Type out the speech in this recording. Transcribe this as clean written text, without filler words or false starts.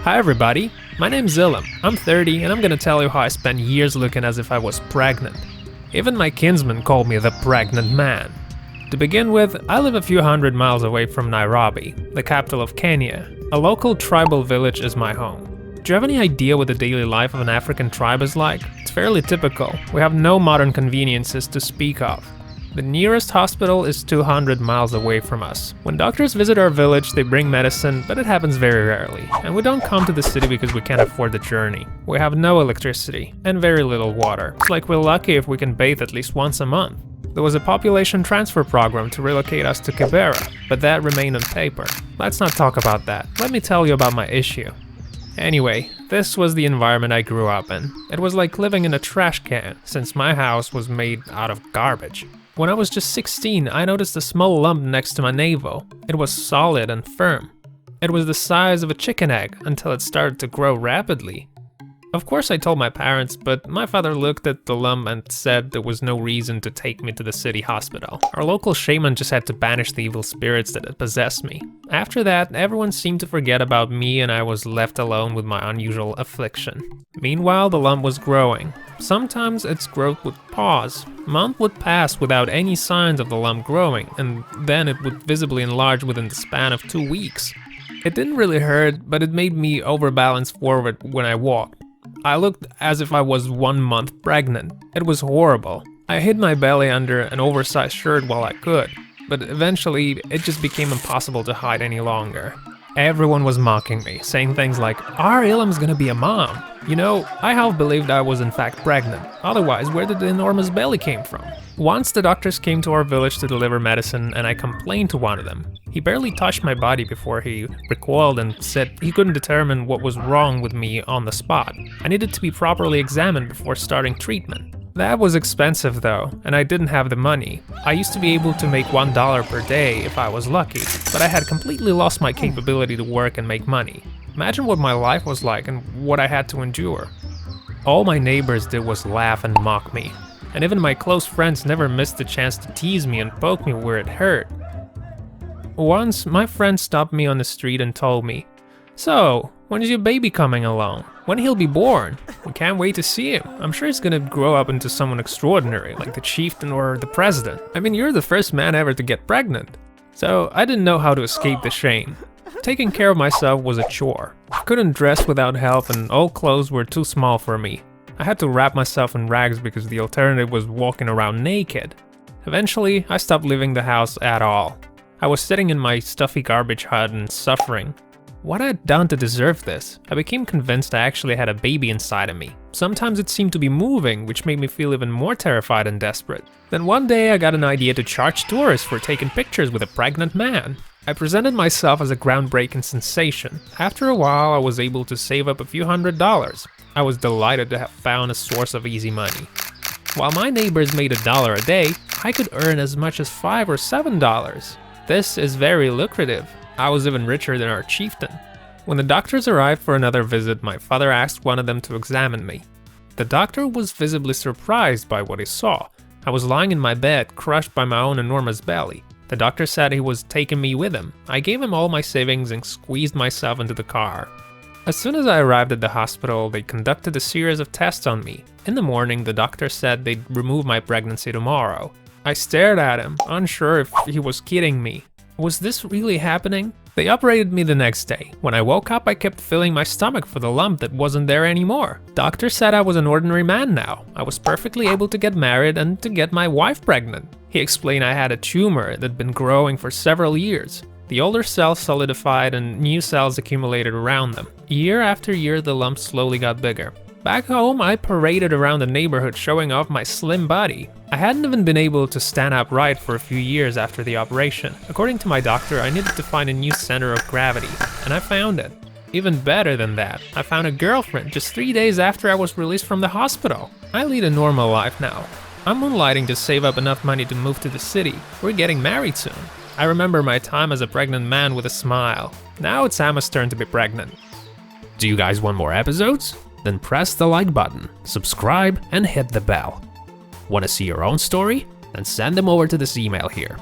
Hi everybody, my name's Ilham. I'm 30 and I'm gonna tell you how I spent years looking as if I was pregnant. Even my kinsmen called me the pregnant man. To begin with, I live a few hundred miles away from Nairobi, the capital of Kenya. A local tribal village is my home. Do you have any idea what the daily life of an African tribe is like? It's fairly typical. We have no modern conveniences to speak of. The nearest hospital is 200 miles away from us. When doctors visit our village, they bring medicine, but it happens very rarely. And we don't come to the city because we can't afford the journey. We have no electricity and very little water. It's like we're lucky if we can bathe at least once a month. There was a population transfer program to relocate us to Kibera, but that remained on paper. Let's not talk about that. Let me tell you about my issue. Anyway, this was the environment I grew up in. It was like living in a trash can, since my house was made out of garbage. When I was just 16, I noticed a small lump next to my navel. It was solid and firm. It was the size of a chicken egg until it started to grow rapidly. Of course I told my parents, but my father looked at the lump and said there was no reason to take me to the city hospital. Our local shaman just had to banish the evil spirits that had possessed me. After that, everyone seemed to forget about me and I was left alone with my unusual affliction. Meanwhile, the lump was growing. Sometimes its growth would pause. A month would pass without any signs of the lump growing, and then it would visibly enlarge within the span of 2 weeks. It didn't really hurt, but it made me overbalance forward when I walked. I looked as if I was 1 month pregnant. It was horrible. I hid my belly under an oversized shirt while I could, but eventually it just became impossible to hide any longer. Everyone was mocking me, saying things like, "Our Ilham's gonna be a mom." You know, I half believed I was in fact pregnant. Otherwise, where did the enormous belly came from? Once the doctors came to our village to deliver medicine and I complained to one of them. He barely touched my body before he recoiled and said he couldn't determine what was wrong with me on the spot. I needed to be properly examined before starting treatment. That was expensive though, and I didn't have the money. I used to be able to make $1 per day if I was lucky, but I had completely lost my capability to work and make money. Imagine what my life was like and what I had to endure. All my neighbors did was laugh and mock me, and even my close friends never missed the chance to tease me and poke me where it hurt. Once, my friend stopped me on the street and told me, "So, when is your baby coming along? When he'll be born? We can't wait to see him. I'm sure he's gonna grow up into someone extraordinary, like the chieftain or the president. I mean, you're the first man ever to get pregnant." So I didn't know how to escape the shame. Taking care of myself was a chore. I couldn't dress without help and all clothes were too small for me. I had to wrap myself in rags because the alternative was walking around naked. Eventually, I stopped leaving the house at all. I was sitting in my stuffy garbage hut and suffering. What I had done to deserve this? I became convinced I actually had a baby inside of me. Sometimes it seemed to be moving, which made me feel even more terrified and desperate. Then one day I got an idea to charge tourists for taking pictures with a pregnant man. I presented myself as a groundbreaking sensation. After a while, I was able to save up a few $100s. I was delighted to have found a source of easy money. While my neighbors made $1 a day, I could earn as much as $5 or $7. This is very lucrative. I was even richer than our chieftain. When the doctors arrived for another visit, my father asked one of them to examine me. The doctor was visibly surprised by what he saw. I was lying in my bed, crushed by my own enormous belly. The doctor said he was taking me with him. I gave him all my savings and squeezed myself into the car. As soon as I arrived at the hospital, they conducted a series of tests on me. In the morning, the doctor said they'd remove my pregnancy tomorrow. I stared at him, unsure if he was kidding me. Was this really happening? They operated me the next day. When I woke up, I kept filling my stomach for the lump that wasn't there anymore. Doctor said I was an ordinary man now. I was perfectly able to get married and to get my wife pregnant. He explained I had a tumor that'd been growing for several years. The older cells solidified and new cells accumulated around them. Year after year, the lump slowly got bigger. Back home, I paraded around the neighborhood showing off my slim body. I hadn't even been able to stand upright for a few years after the operation. According to my doctor, I needed to find a new center of gravity, and I found it. Even better than that, I found a girlfriend just 3 days after I was released from the hospital. I lead a normal life now. I'm moonlighting to save up enough money to move to the city. We're getting married soon. I remember my time as a pregnant man with a smile. Now it's Emma's turn to be pregnant. Do you guys want more episodes? Then press the like button, subscribe, and hit the bell. Want to see your own story? Then send them over to this email here.